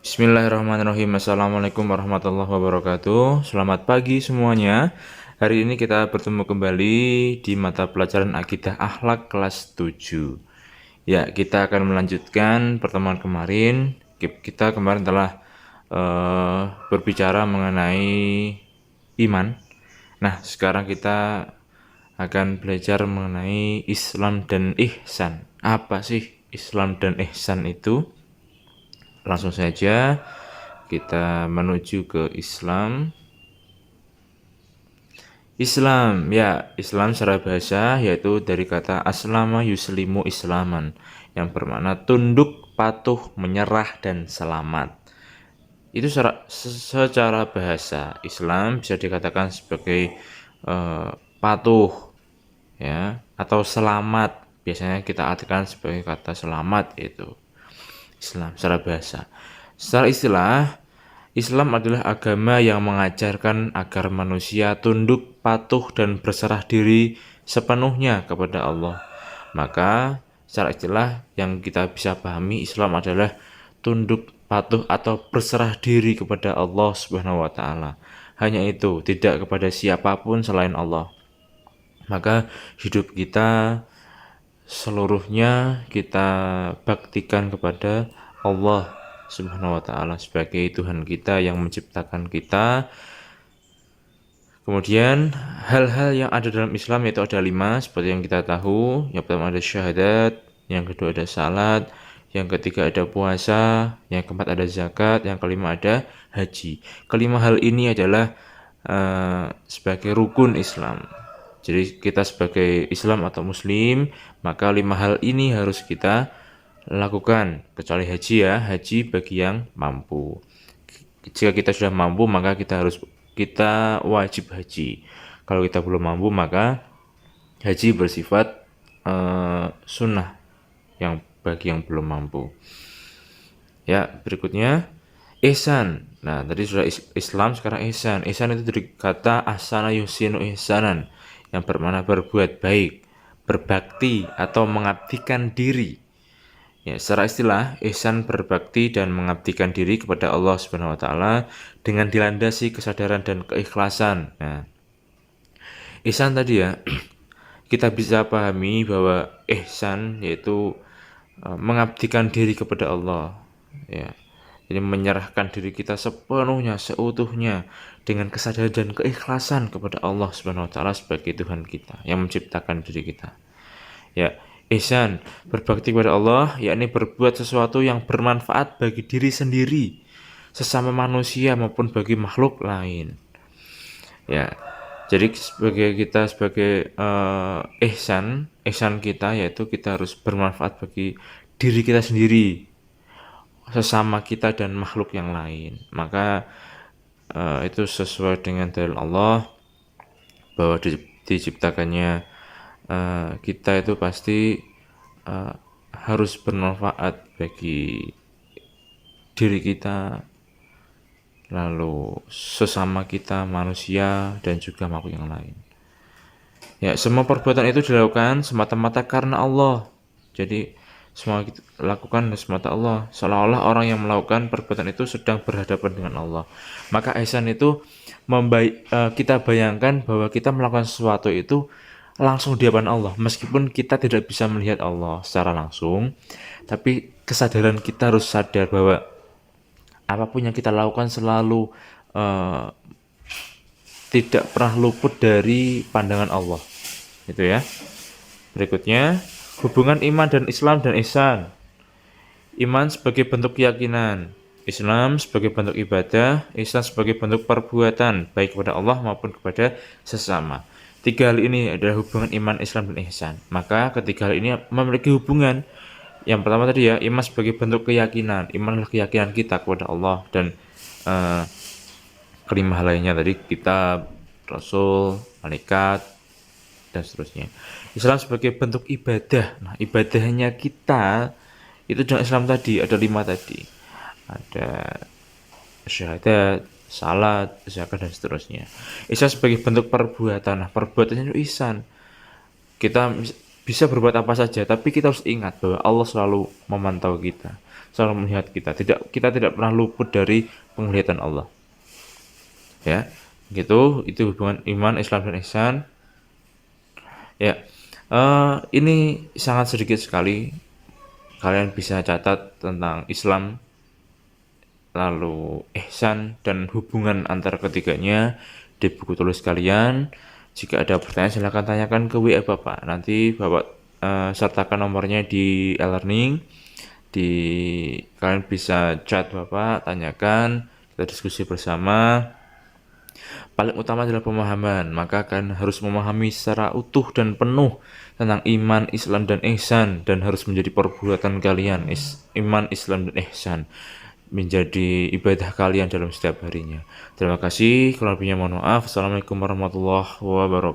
Bismillahirrahmanirrahim. Assalamualaikum warahmatullahi wabarakatuh. Selamat pagi semuanya. Hari ini kita bertemu kembali di mata pelajaran Akidah Akhlak kelas 7. Ya, kita akan melanjutkan pertemuan kemarin. Kita kemarin telah berbicara mengenai iman. Nah, sekarang kita akan belajar mengenai Islam dan Ihsan. Apa sih Islam dan Ihsan itu? Langsung saja kita menuju ke Islam. Islam, ya, Islam secara bahasa yaitu dari kata aslama yuslimu islaman yang bermakna tunduk, patuh, menyerah, dan selamat. Itu secara bahasa Islam bisa dikatakan sebagai patuh, ya, atau selamat. Biasanya kita artikan sebagai kata selamat itu Islam secara bahasa. Secara istilah, Islam adalah agama yang mengajarkan agar manusia tunduk, patuh, dan berserah diri sepenuhnya kepada Allah. Maka, secara istilah yang kita bisa pahami, Islam adalah tunduk, patuh, atau berserah diri kepada Allah Subhanahu wa Ta'ala. Hanya itu, tidak kepada siapapun selain Allah. Maka, hidup kita seluruhnya kita baktikan kepada Allah Subhanahu wa Ta'ala sebagai Tuhan kita yang menciptakan kita. Kemudian hal-hal yang ada dalam Islam yaitu ada 5 seperti yang kita tahu. Yang pertama ada syahadat, yang kedua ada salat, yang ketiga ada puasa, yang keempat ada zakat, yang kelima ada haji. Kelima hal ini adalah sebagai rukun Islam. Jadi kita sebagai Islam atau Muslim, maka 5 hal ini harus kita lakukan, kecuali haji ya, haji bagi yang mampu. Jika kita sudah mampu, maka kita wajib haji. Kalau kita belum mampu, maka haji bersifat sunnah yang bagi yang belum mampu. Ya, berikutnya ihsan. Nah, tadi sudah Islam, sekarang ihsan. Ihsan itu dari kata ahsana yuhsinu ihsanan yang bermakna berbuat baik, berbakti atau mengabdikan diri. Ya, secara istilah, ihsan berbakti dan mengabdikan diri kepada Allah Subhanahu wa Ta'ala dengan dilandasi kesadaran dan keikhlasan. Nah, ihsan tadi ya, kita bisa pahami bahwa ihsan yaitu mengabdikan diri kepada Allah. Ya, jadi menyerahkan diri kita sepenuhnya, seutuhnya dengan kesadaran dan keikhlasan kepada Allah Subhanahu wa Ta'ala sebagai Tuhan kita yang menciptakan diri kita. Ya, ihsan berbakti kepada Allah yakni berbuat sesuatu yang bermanfaat bagi diri sendiri, sesama manusia maupun bagi makhluk lain. Ya, jadi sebagai ihsan kita yaitu kita harus bermanfaat bagi diri kita sendiri, sesama kita dan makhluk yang lain. Maka itu sesuai dengan dalil Allah bahwa diciptakannya kita itu pasti harus bermanfaat bagi diri kita, lalu sesama kita manusia dan juga makhluk yang lain. Ya, semua perbuatan itu dilakukan semata-mata karena Allah. Jadi semua kita lakukan semata Allah, seolah-olah orang yang melakukan perbuatan itu sedang berhadapan dengan Allah. Maka ihsan itu kita bayangkan bahwa kita melakukan sesuatu itu langsung di hadapan Allah, meskipun kita tidak bisa melihat Allah secara langsung, tapi kesadaran kita harus sadar bahwa apapun yang kita lakukan selalu tidak pernah luput dari pandangan Allah. Itu ya. Berikutnya, hubungan iman dan Islam dan ihsan. Iman sebagai bentuk keyakinan, Islam sebagai bentuk ibadah, ihsan sebagai bentuk perbuatan baik kepada Allah maupun kepada sesama. 3 hal ini adalah hubungan iman, Islam, dan ihsan. Maka ketiga hal ini memiliki hubungan. Yang pertama tadi ya, iman sebagai bentuk keyakinan. Iman adalah keyakinan kita kepada Allah dan kelima hal lainnya tadi kitab, Rasul, malaikat, dan seterusnya. Islam sebagai bentuk ibadah. Nah, ibadahnya kita itu dalam Islam tadi ada 5 tadi. Ada syahadat, salat, zakat, dan seterusnya. Ihsan sebagai bentuk perbuatan. Nah, perbuatannya itu ihsan. Kita bisa berbuat apa saja, tapi kita harus ingat bahwa Allah selalu memantau kita. selalu melihat kita. Kita tidak pernah luput dari penglihatan Allah. Ya, gitu. Itu hubungan iman, Islam dan ihsan. Ya, ini sangat sedikit sekali. Kalian bisa catat tentang Islam, lalu ihsan dan hubungan antara ketiganya di buku tulis kalian. Jika ada pertanyaan silakan tanyakan ke WA Bapak. Nanti Bapak sertakan nomornya di e-learning. Kalian bisa chat Bapak, tanyakan, kita diskusi bersama. Paling utama adalah pemahaman, maka kalian harus memahami secara utuh dan penuh tentang iman, Islam, dan ihsan, dan harus menjadi perbuatan kalian, iman, Islam, dan ihsan, menjadi ibadah kalian dalam setiap harinya. Terima kasih, kurang lebihnya mohon maaf. Assalamualaikum warahmatullahi wabarakatuh.